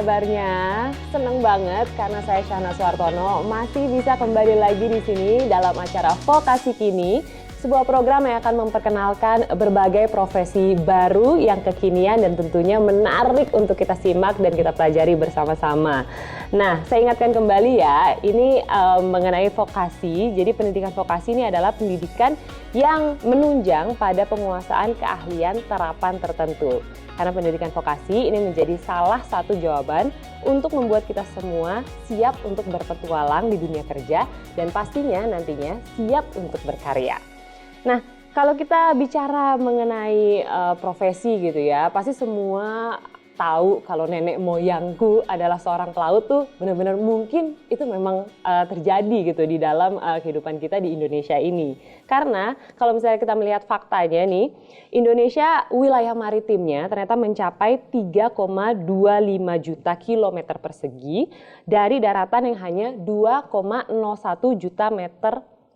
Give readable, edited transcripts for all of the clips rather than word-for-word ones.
kabarnya? Seneng banget karena saya Syahna Suartono masih bisa kembali lagi di sini dalam acara Vokasi Kini, sebuah program yang akan memperkenalkan berbagai profesi baru yang kekinian dan tentunya menarik untuk kita simak dan kita pelajari bersama-sama. Nah, saya ingatkan kembali ya, ini mengenai vokasi. Jadi pendidikan vokasi ini adalah pendidikan yang menunjang pada penguasaan keahlian terapan tertentu. Karena pendidikan vokasi ini menjadi salah satu jawaban untuk membuat kita semua siap untuk berpetualang di dunia kerja dan pastinya nantinya siap untuk berkarya. Nah, kalau kita bicara mengenai profesi gitu ya, pasti semua tahu kalau nenek moyangku adalah seorang pelaut tuh benar-benar mungkin itu memang terjadi gitu di dalam kehidupan kita di Indonesia ini. Karena kalau misalnya kita melihat faktanya nih, Indonesia wilayah maritimnya ternyata mencapai 3,25 juta kilometer persegi dari daratan yang hanya 2,01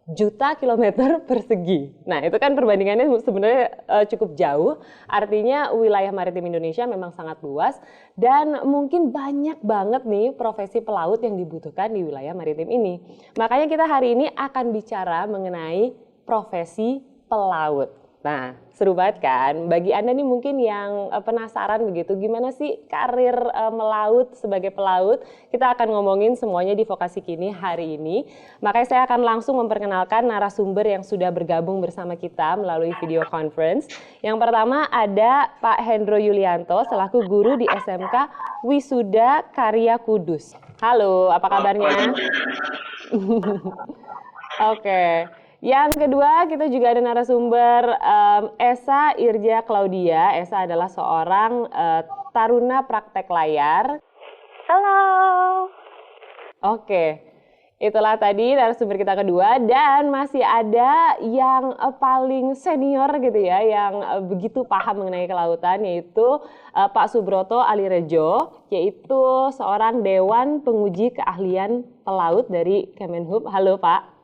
juta kilometer persegi. Nah, itu kan perbandingannya sebenarnya cukup jauh. Artinya wilayah maritim Indonesia memang sangat luas dan mungkin banyak banget nih profesi pelaut yang dibutuhkan di wilayah maritim ini. Makanya kita hari ini akan bicara mengenai profesi pelaut. Nah, seru banget kan? Bagi Anda nih mungkin yang penasaran begitu, gimana sih karir melaut sebagai pelaut? Kita akan ngomongin semuanya di Vokasi Kini hari ini. Makanya saya akan langsung memperkenalkan narasumber yang sudah bergabung bersama kita melalui video conference. Yang pertama ada Pak Hendro Yulianto selaku guru di SMK Wisuda Karya Kudus. Halo, apa kabarnya? Oke. Yang kedua, kita juga ada narasumber Esa Irja Claudia. Esa adalah seorang taruna praktek layar. Halo. Oke, itulah tadi narasumber kita kedua. Dan masih ada yang paling senior gitu ya, yang begitu paham mengenai kelautan, yaitu Pak Subroto Alirejo, yaitu seorang Dewan Penguji Keahlian Pelaut dari Kemenhub. Halo Pak.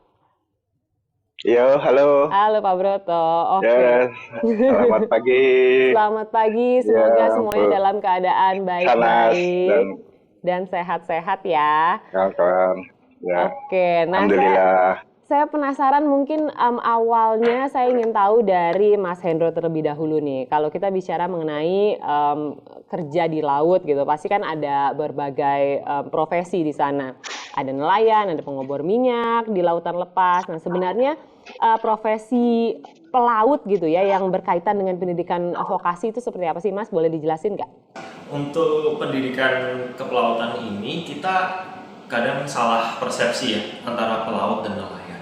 Yo, halo. Halo Pak Broto. Oke. Yes, selamat pagi. Selamat pagi. Semoga Ya, semuanya dalam keadaan baik-baik dan sehat-sehat ya. Kawan-kawan. Ya. Oke. Nah, Alhamdulillah. saya penasaran mungkin awalnya saya ingin tahu dari Mas Hendro terlebih dahulu nih. Kalau kita bicara mengenai kerja di laut gitu, pasti kan ada berbagai profesi di sana. Ada nelayan, ada pengobor minyak di lautan lepas. Nah, sebenarnya profesi pelaut gitu ya yang berkaitan dengan pendidikan vokasi itu seperti apa sih Mas? Boleh dijelasin nggak? Untuk pendidikan kepelautan ini kita kadang salah persepsi ya antara pelaut dan nelayan.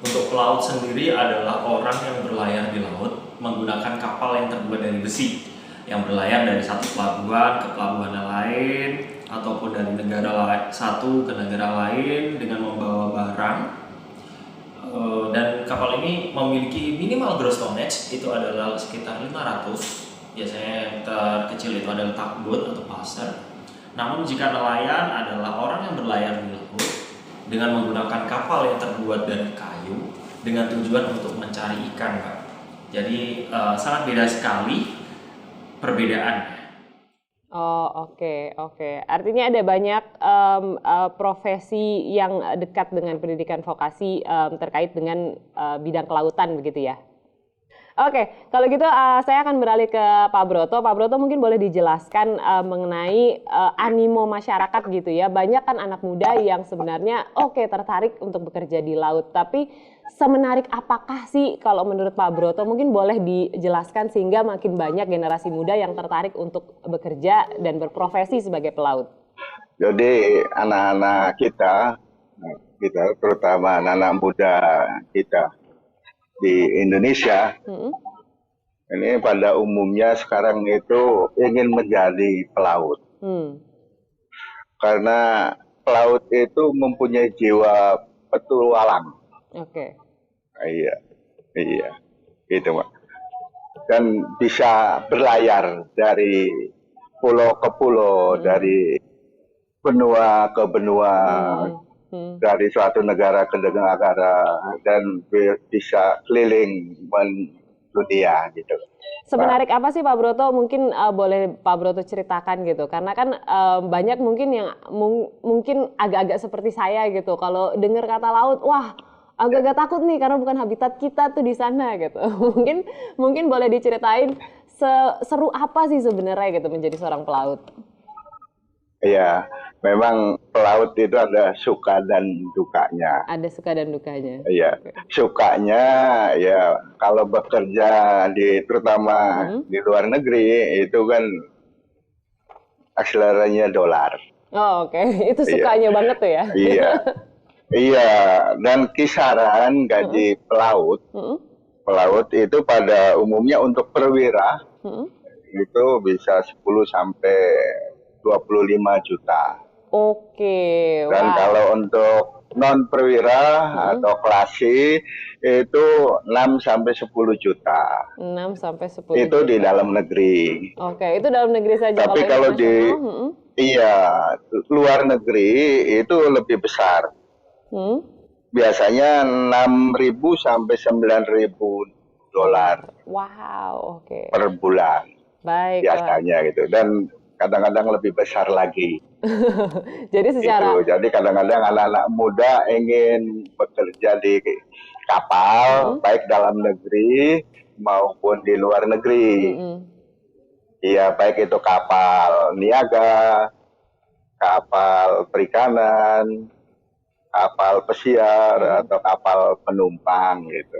Untuk pelaut sendiri adalah orang yang berlayar di laut menggunakan kapal yang terbuat dari besi yang berlayar dari satu pelabuhan ke pelabuhan lain ataupun dari negara satu ke negara lain dengan membawa barang. Dan kapal ini memiliki minimal gross tonnage itu adalah sekitar 500. Biasanya yang terkecil itu adalah tugboat atau passer. Namun jika nelayan adalah orang yang berlayar di laut dengan menggunakan kapal yang terbuat dari kayu dengan tujuan untuk mencari ikan, Pak. Jadi sangat beda sekali perbedaannya. Oh, oke. Artinya ada banyak profesi yang dekat dengan pendidikan vokasi terkait dengan bidang kelautan begitu ya? Oke, kalau gitu saya akan beralih ke Pak Broto. Pak Broto mungkin boleh dijelaskan mengenai animo masyarakat gitu ya. Banyak kan anak muda yang sebenarnya tertarik untuk bekerja di laut, tapi semenarik apakah sih kalau menurut Pak Broto? Mungkin boleh dijelaskan sehingga makin banyak generasi muda yang tertarik untuk bekerja dan berprofesi sebagai pelaut. Jadi anak-anak kita terutama anak-anak muda kita di Indonesia, ini pada umumnya sekarang itu ingin menjadi pelaut. Karena pelaut itu mempunyai jiwa petualang. Oke. Iya, itu Mbak. Dan bisa berlayar dari pulau ke pulau, dari benua ke benua, dari suatu negara ke negara, dan bisa keliling dunia gitu. Semenarik apa sih Pak Broto? Mungkin boleh Pak Broto ceritakan gitu, karena kan banyak mungkin yang mungkin agak-agak seperti saya gitu. Kalau dengar kata laut, wah agak-agak takut nih karena bukan habitat kita tuh di sana gitu. Mungkin boleh diceritain seru apa sih sebenarnya gitu menjadi seorang pelaut? Iya, memang pelaut itu ada suka dan dukanya. Ada suka dan dukanya. Iya, Oke. sukanya ya kalau bekerja terutama di luar negeri itu kan akselerasinya dolar. Oh, oke. Itu Iya, sukanya banget tuh ya. iya, iya. Dan kisaran gaji pelaut, Mm-mm. pelaut itu pada umumnya untuk perwira Mm-mm. itu bisa 10 sampai 25 juta. Oke, Dan wah. kalau untuk non perwira atau klasi itu 6 sampai 10 juta. 6 sampai 10 Itu di juta. dalam negeri. Oke, itu dalam negeri saja. Tapi kalau internasional, iya, luar negeri itu lebih besar. hmm? Biasanya 6.000 sampai 9.000 dolar Wow, oke. per bulan Baik, wah. biasanya gitu. Dan kadang-kadang lebih besar lagi. Jadi secara Gitu. Jadi kadang-kadang anak-anak muda ingin bekerja di kapal, baik dalam negeri maupun di luar negeri. mm-mm. Iya, baik itu kapal niaga, kapal perikanan, kapal pesiar, atau kapal penumpang gitu.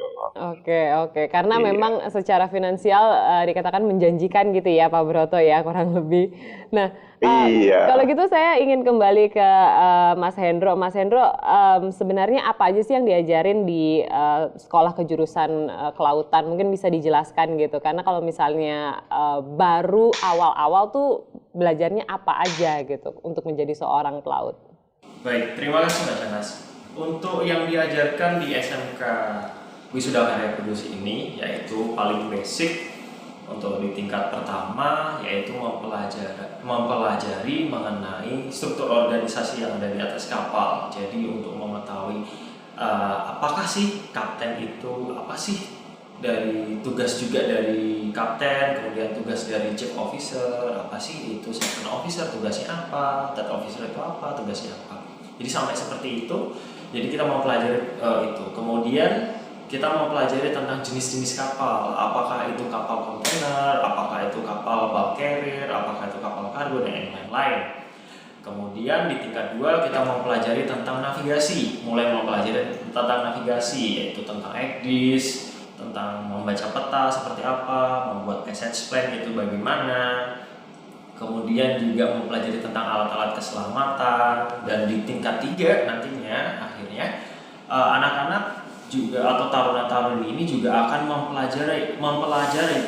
Oke. Karena Iya. memang secara finansial dikatakan menjanjikan gitu ya Pak Broto ya, kurang lebih. Nah, Iya. kalau gitu saya ingin kembali ke Mas Hendro. Mas Hendro, sebenarnya apa aja sih yang diajarin di sekolah kejurusan kelautan? Mungkin bisa dijelaskan gitu. Karena kalau misalnya baru awal-awal tuh belajarnya apa aja gitu untuk menjadi seorang pelaut? Baik, terima kasih Mbak Canas. Untuk yang diajarkan di SMK Wisuda Karya Kudus ini, yaitu paling basic untuk di tingkat pertama, yaitu mempelajari mengenai struktur organisasi yang ada di atas kapal. Jadi untuk mengetahui apakah sih kapten itu, apa sih dari tugas juga dari kapten, kemudian tugas dari chief officer, apa sih itu second officer, tugasnya apa, third officer itu apa, tugasnya apa. Jadi sampai seperti itu. Jadi kita mau pelajari itu. Kemudian kita mau pelajari tentang jenis-jenis kapal, apakah itu kapal kontainer, apakah itu kapal bulk carrier, apakah itu kapal kargo, dan yang lain-lain. Kemudian di tingkat 2 kita mau pelajari tentang navigasi, mulai mempelajari tentang navigasi, yaitu tentang ECDIS, tentang membaca peta seperti apa, membuat passage plan itu bagaimana. Kemudian juga mempelajari tentang alat-alat keselamatan. Dan di tingkat 3 nantinya akhirnya anak-anak juga atau taruna-taruni ini juga akan mempelajari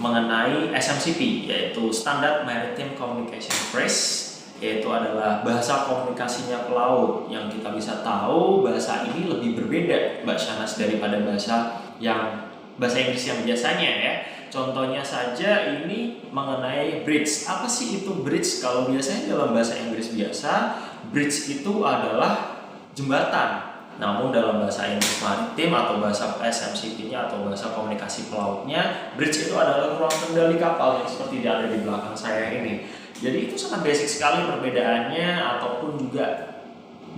mengenai SMCP, yaitu Standard Maritime Communication Phrase, yaitu adalah bahasa komunikasinya pelaut, yang kita bisa tahu bahasa ini lebih berbeda Mbak Shanas daripada bahasa Inggris yang biasanya ya. Contohnya saja ini mengenai bridge. Apa sih itu bridge? Kalau biasanya dalam bahasa Inggris biasa, bridge itu adalah jembatan. Namun dalam bahasa Inggris maritim atau bahasa SMCP-nya atau bahasa komunikasi pelautnya, bridge itu adalah ruang kendali kapal yang seperti ada di belakang saya ini. Jadi itu sangat basic sekali perbedaannya, ataupun juga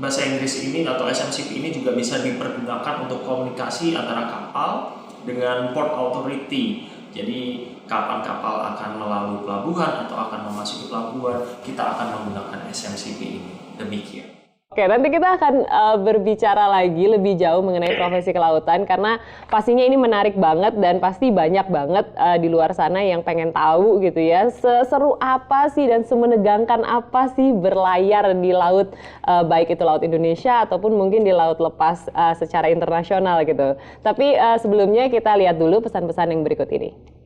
bahasa Inggris ini atau SMCP ini juga bisa dipergunakan untuk komunikasi antara kapal dengan port authority. Jadi kapan kapal akan melalui pelabuhan atau akan memasuki pelabuhan, kita akan menggunakan SMCP ini. Demikian. Oke, nanti kita akan berbicara lagi lebih jauh mengenai profesi kelautan, karena pastinya ini menarik banget dan pasti banyak banget di luar sana yang pengen tahu gitu ya, seseru apa sih dan semenegangkan apa sih berlayar di laut, baik itu laut Indonesia ataupun mungkin di laut lepas secara internasional gitu. Tapi sebelumnya kita lihat dulu pesan-pesan yang berikut ini.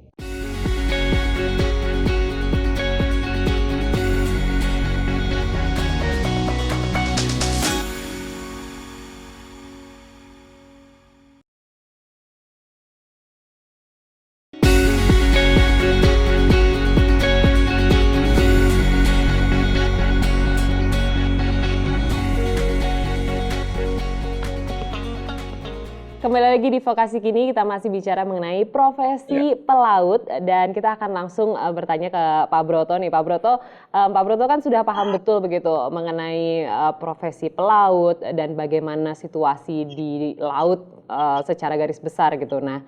Kembali lagi lagi di Vokasi Kini, kita masih bicara mengenai profesi pelaut dan kita akan langsung bertanya ke Pak Broto nih. Pak Broto kan sudah paham betul begitu mengenai profesi pelaut dan bagaimana situasi di laut secara garis besar gitu. Nah,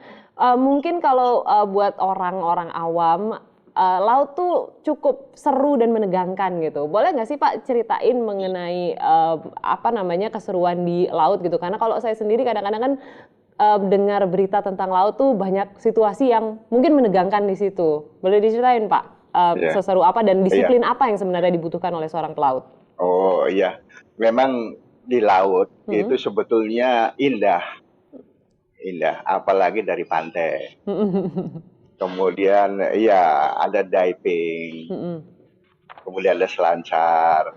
mungkin kalau buat orang-orang awam, laut tuh cukup seru dan menegangkan gitu. Boleh nggak sih Pak ceritain mengenai keseruan di laut gitu? Karena kalau saya sendiri kadang-kadang kan dengar berita tentang laut tuh banyak situasi yang mungkin menegangkan di situ. Boleh diceritain Pak seseru apa dan disiplin apa yang sebenarnya dibutuhkan oleh seorang pelaut? Oh iya, memang di laut itu sebetulnya indah, apalagi dari pantai. Kemudian ada diving, kemudian ada selancar.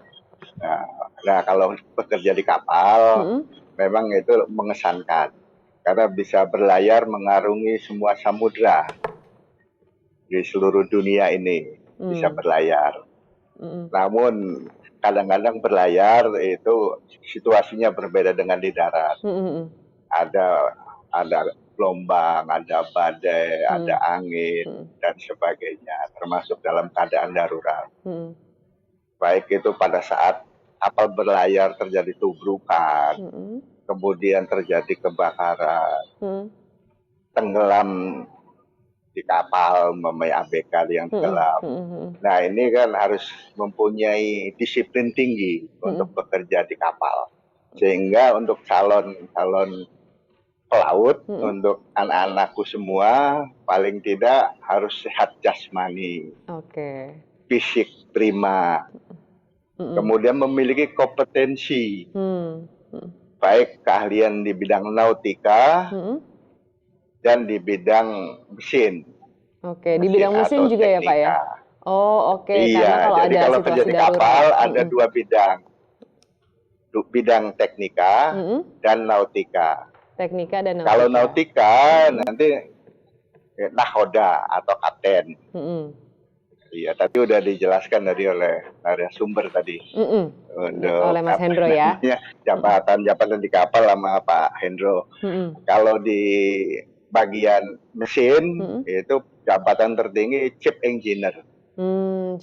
Nah kalau bekerja di kapal, memang itu mengesankan karena bisa berlayar mengarungi semua samudra di seluruh dunia ini, bisa berlayar. Namun kadang-kadang berlayar itu situasinya berbeda dengan di darat. Ada gelombang, ada badai, ada angin dan sebagainya, termasuk dalam keadaan darurat. Baik itu pada saat kapal berlayar terjadi tubrukan, kemudian terjadi kebakaran, tenggelam di kapal, ABK yang tenggelam. Nah ini kan harus mempunyai disiplin tinggi untuk bekerja di kapal, sehingga untuk calon pelaut, untuk anak-anakku semua paling tidak harus sehat jasmani, fisik prima, kemudian memiliki kompetensi, baik keahlian di bidang nautika dan di bidang mesin. Di bidang mesin juga teknika. Ya Pak ya? Iya, jadi kalau kerja di kapal ada dua bidang, bidang teknika dan nautika. Kalau nautika nanti nahoda atau kapten. Iya, tapi udah dijelaskan oleh narasumber tadi. Oleh Mas Hendro ya. Jabatan di kapal sama Pak Hendro. Kalau di bagian mesin itu jabatan tertinggi Chief Engineer.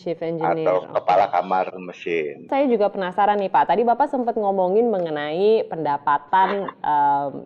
Chief Engineer atau kepala kamar mesin. Saya juga penasaran nih Pak, tadi Bapak sempat ngomongin mengenai pendapatan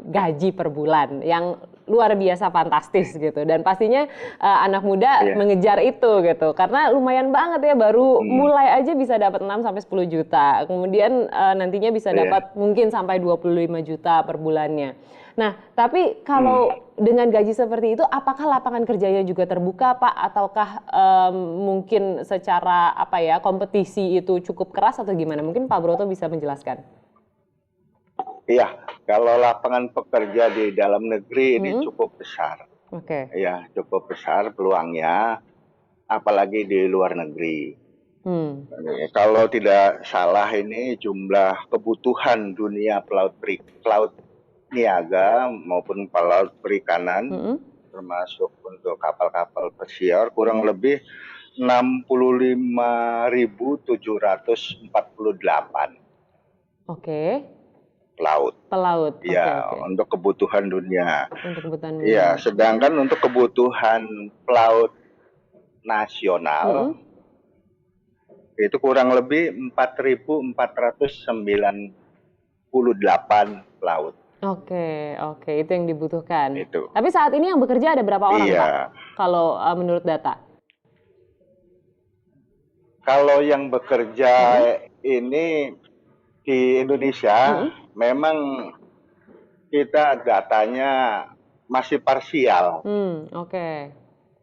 gaji per bulan yang luar biasa fantastis gitu, dan pastinya anak muda mengejar itu gitu, karena lumayan banget ya, baru mulai aja bisa dapat 6-10 juta, kemudian nantinya bisa dapat mungkin sampai 25 juta per bulannya. Nah, tapi kalau dengan gaji seperti itu, apakah lapangan kerjanya juga terbuka, Pak? Ataukah mungkin secara kompetisi itu cukup keras atau gimana? Mungkin Pak Broto bisa menjelaskan. Iya, kalau lapangan pekerja di dalam negeri ini cukup besar. Ya, cukup besar peluangnya, apalagi di luar negeri. Kalau tidak salah ini jumlah kebutuhan dunia pelaut niaga maupun pelaut perikanan, termasuk untuk kapal-kapal pesiar, kurang lebih 65.748. Pelaut. Ya, untuk kebutuhan dunia. Ya, sedangkan untuk kebutuhan pelaut nasional itu kurang lebih 4.498 pelaut. Itu yang dibutuhkan. Itu. Tapi saat ini yang bekerja ada berapa orang, Pak? Kalau menurut data? Kalau yang bekerja ini di Indonesia, memang kita datanya masih parsial.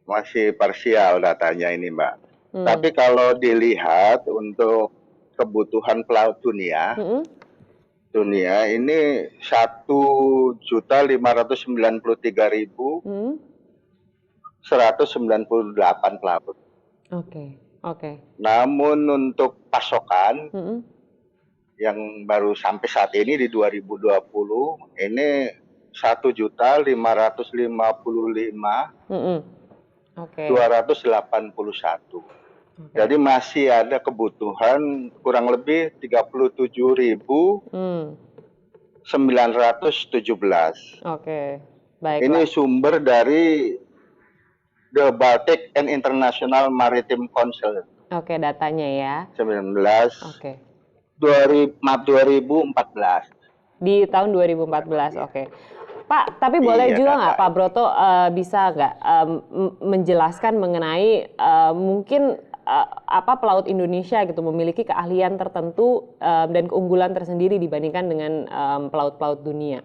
Masih parsial datanya ini, Mbak. Tapi kalau dilihat untuk kebutuhan pelaut dunia ini 1.593.198 pelaut. Namun untuk pasokan yang baru sampai saat ini di 2020 ini 1.555.281. Jadi masih ada kebutuhan kurang lebih 37.917. Ini sumber dari The Baltic and International Maritime Council. Oke, datanya ya. 2014. Di tahun 2014, oke. Pak, tapi boleh juga nggak Pak Broto bisa nggak menjelaskan mengenai mungkin apa pelaut Indonesia gitu memiliki keahlian tertentu dan keunggulan tersendiri dibandingkan dengan pelaut-pelaut dunia?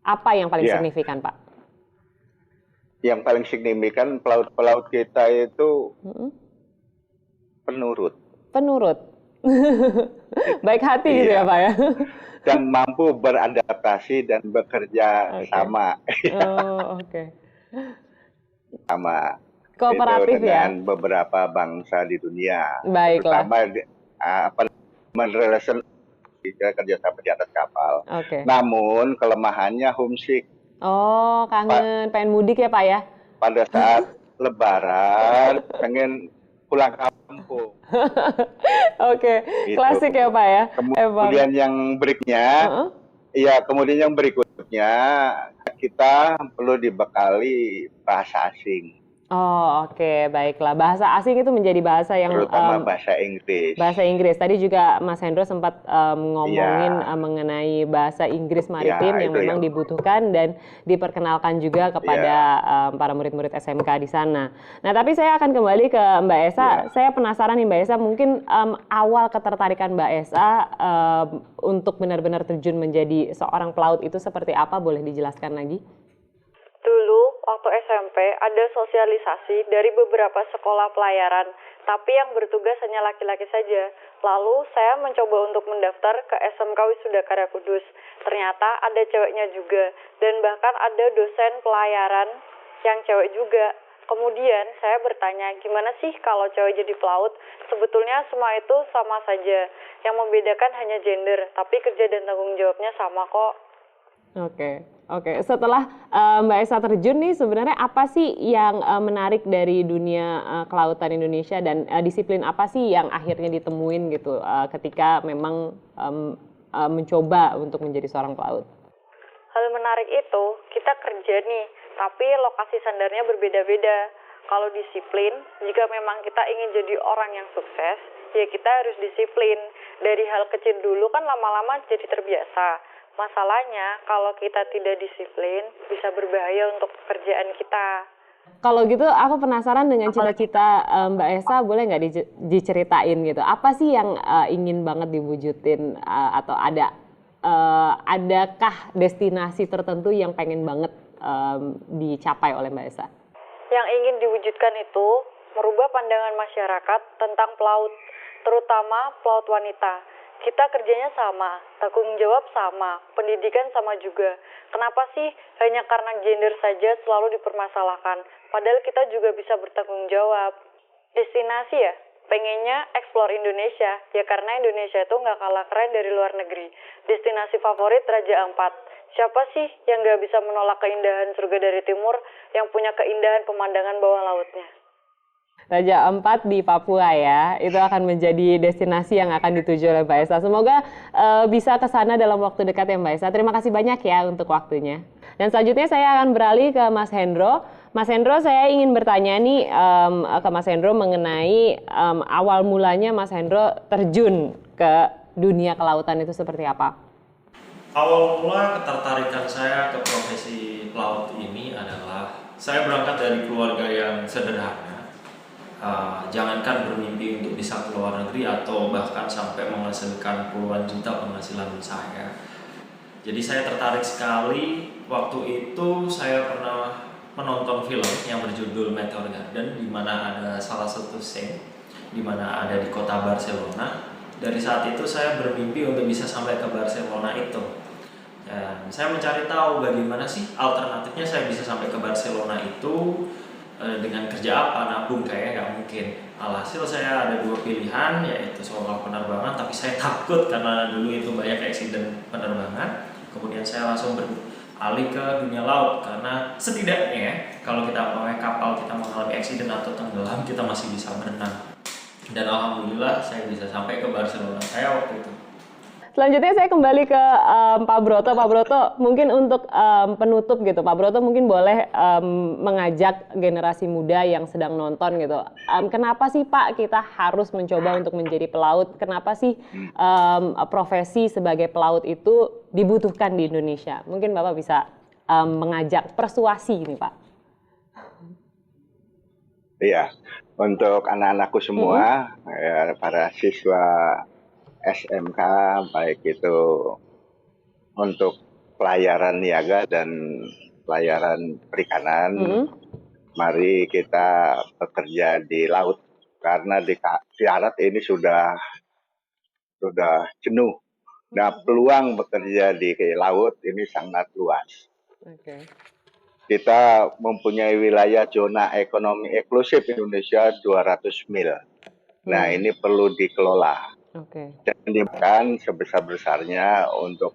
Apa yang paling signifikan, Pak? Yang paling signifikan pelaut-pelaut kita itu penurut. Penurut. Baik hati gitu ya, Pak ya. Dan mampu beradaptasi dan bekerja sama. Sama. Kooperatif dengan beberapa bangsa di dunia. Baiklah. Terutama relation kerjasama di atas kapal. Namun kelemahannya homesick. Oh, kangen, pengen mudik ya Pak ya? Pada saat Lebaran pengen pulang kampung. Gitu. Klasik ya Pak ya. Kemudian yang berikutnya kita perlu dibekali bahasa asing. Oh, baiklah. Bahasa asing itu menjadi bahasa yang terutama bahasa Inggris. Bahasa Inggris. Tadi juga Mas Hendro sempat ngomongin mengenai bahasa Inggris maritim yang memang dibutuhkan dan diperkenalkan juga kepada para murid-murid SMK di sana. Nah, tapi saya akan kembali ke Mbak Esa. Saya penasaran nih Mbak Esa, mungkin awal ketertarikan Mbak Esa untuk benar-benar terjun menjadi seorang pelaut itu seperti apa? Boleh dijelaskan lagi? Dulu, waktu SMP, ada sosialisasi dari beberapa sekolah pelayaran, tapi yang bertugas hanya laki-laki saja. Lalu, saya mencoba untuk mendaftar ke SMK Wisuda Karya Kudus. Ternyata ada ceweknya juga, dan bahkan ada dosen pelayaran yang cewek juga. Kemudian, saya bertanya, gimana sih kalau cewek jadi pelaut? Sebetulnya semua itu sama saja. Yang membedakan hanya gender, tapi kerja dan tanggung jawabnya sama kok. Oke. Setelah Mbak Esa terjun nih, sebenarnya apa sih yang menarik dari dunia kelautan Indonesia dan disiplin apa sih yang akhirnya ditemuin gitu ketika memang mencoba untuk menjadi seorang pelaut? Hal menarik itu, kita kerja nih, tapi lokasi sandarnya berbeda-beda. Kalau disiplin, jika memang kita ingin jadi orang yang sukses, ya kita harus disiplin. Dari hal kecil dulu kan lama-lama jadi terbiasa. Masalahnya, kalau kita tidak disiplin, bisa berbahaya untuk pekerjaan kita. Kalau gitu, aku penasaran dengan cita-cita Mbak Esa, boleh nggak diceritain gitu? Apa sih yang ingin banget diwujudin atau adakah destinasi tertentu yang pengen banget dicapai oleh Mbak Esa? Yang ingin diwujudkan itu merubah pandangan masyarakat tentang pelaut, terutama pelaut wanita. Kita kerjanya sama, tanggung jawab sama, pendidikan sama juga. Kenapa sih hanya karena gender saja selalu dipermasalahkan? Padahal kita juga bisa bertanggung jawab. Destinasi ya, pengennya explore Indonesia. Ya karena Indonesia itu nggak kalah keren dari luar negeri. Destinasi favorit Raja Ampat. Siapa sih yang nggak bisa menolak keindahan surga dari timur yang punya keindahan pemandangan bawah lautnya? Raja Ampat di Papua ya, itu akan menjadi destinasi yang akan dituju oleh Mbak Esa. Semoga bisa ke sana dalam waktu dekat ya Mbak Esa. Terima kasih banyak ya untuk waktunya. Dan selanjutnya saya akan beralih ke Mas Hendro. Mas Hendro, saya ingin bertanya nih ke Mas Hendro mengenai awal mulanya Mas Hendro terjun ke dunia kelautan itu seperti apa? Awal mula ketertarikan saya ke profesi pelaut ini adalah saya berangkat dari keluarga yang sederhana. Jangankan bermimpi untuk bisa ke luar negeri atau bahkan sampai menghasilkan puluhan juta penghasilan saya. Jadi saya tertarik sekali. Waktu itu saya pernah menonton film yang berjudul Meteor Garden, di mana ada salah satu scene di mana ada di kota Barcelona. Dari saat itu saya bermimpi untuk bisa sampai ke Barcelona itu. Dan saya mencari tahu bagaimana sih alternatifnya saya bisa sampai ke Barcelona itu. Dengan kerja apa, nabung kayaknya nggak mungkin. Alhasil saya ada dua pilihan, yaitu soal penerbangan, tapi saya takut karena dulu itu banyak accident penerbangan. Kemudian saya langsung beralih ke dunia laut, karena setidaknya kalau kita pakai kapal, kita mengalami accident atau tenggelam, kita masih bisa berenang. Dan alhamdulillah saya bisa sampai ke Barcelona saya waktu itu. Selanjutnya saya kembali ke Pak Broto. Pak Broto, mungkin untuk penutup gitu, Pak Broto mungkin boleh mengajak generasi muda yang sedang nonton gitu. Kenapa sih Pak kita harus mencoba untuk menjadi pelaut? Kenapa sih profesi sebagai pelaut itu dibutuhkan di Indonesia? Mungkin Bapak bisa mengajak persuasi ini Pak. Iya, untuk anak-anakku semua, ya, para siswa SMK, baik itu untuk pelayaran niaga dan pelayaran perikanan, mari kita bekerja di laut karena di darat ini sudah jenuh. Nah, peluang bekerja di laut ini sangat luas. Kita mempunyai wilayah zona ekonomi eksklusif Indonesia 200 mil. Nah, ini perlu dikelola. Dan dimakan sebesar-besarnya untuk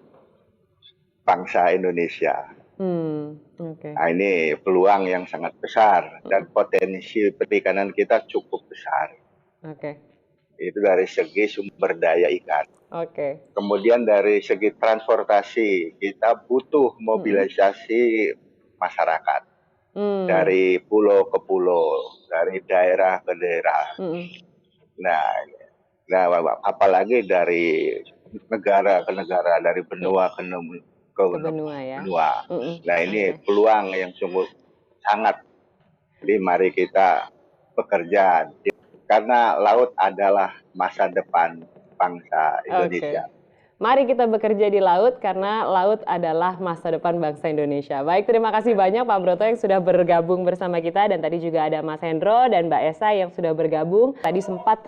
bangsa Indonesia. Nah, ini peluang yang sangat besar dan potensi perikanan kita cukup besar. Itu dari segi sumber daya ikan. Kemudian dari segi transportasi, kita butuh mobilisasi masyarakat dari pulau ke pulau, dari daerah ke daerah. Nah, apalagi dari negara ke negara, dari benua ke benua ya. Nah, ini peluang yang sungguh sangat. Jadi mari kita bekerja karena laut adalah masa depan bangsa Indonesia. Mari kita bekerja di laut karena laut adalah masa depan bangsa Indonesia. Baik, terima kasih banyak Pak Broto yang sudah bergabung bersama kita, dan tadi juga ada Mas Hendro dan Mbak Esa yang sudah bergabung. Tadi sempat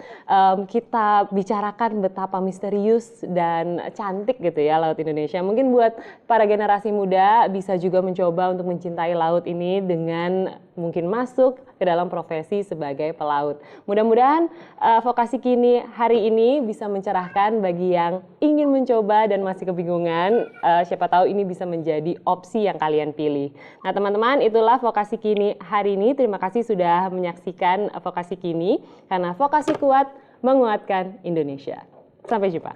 kita bicarakan betapa misterius dan cantik gitu ya laut Indonesia. Mungkin buat para generasi muda bisa juga mencoba untuk mencintai laut ini dengan mungkin masuk ke dalam profesi sebagai pelaut. Mudah-mudahan Vokasi Kini hari ini bisa mencerahkan bagi yang ingin mencoba dan masih kebingungan. Siapa tahu ini bisa menjadi opsi yang kalian pilih. Nah teman-teman, itulah Vokasi Kini hari ini. Terima kasih sudah menyaksikan Vokasi Kini, karena vokasi kuat menguatkan Indonesia. Sampai jumpa.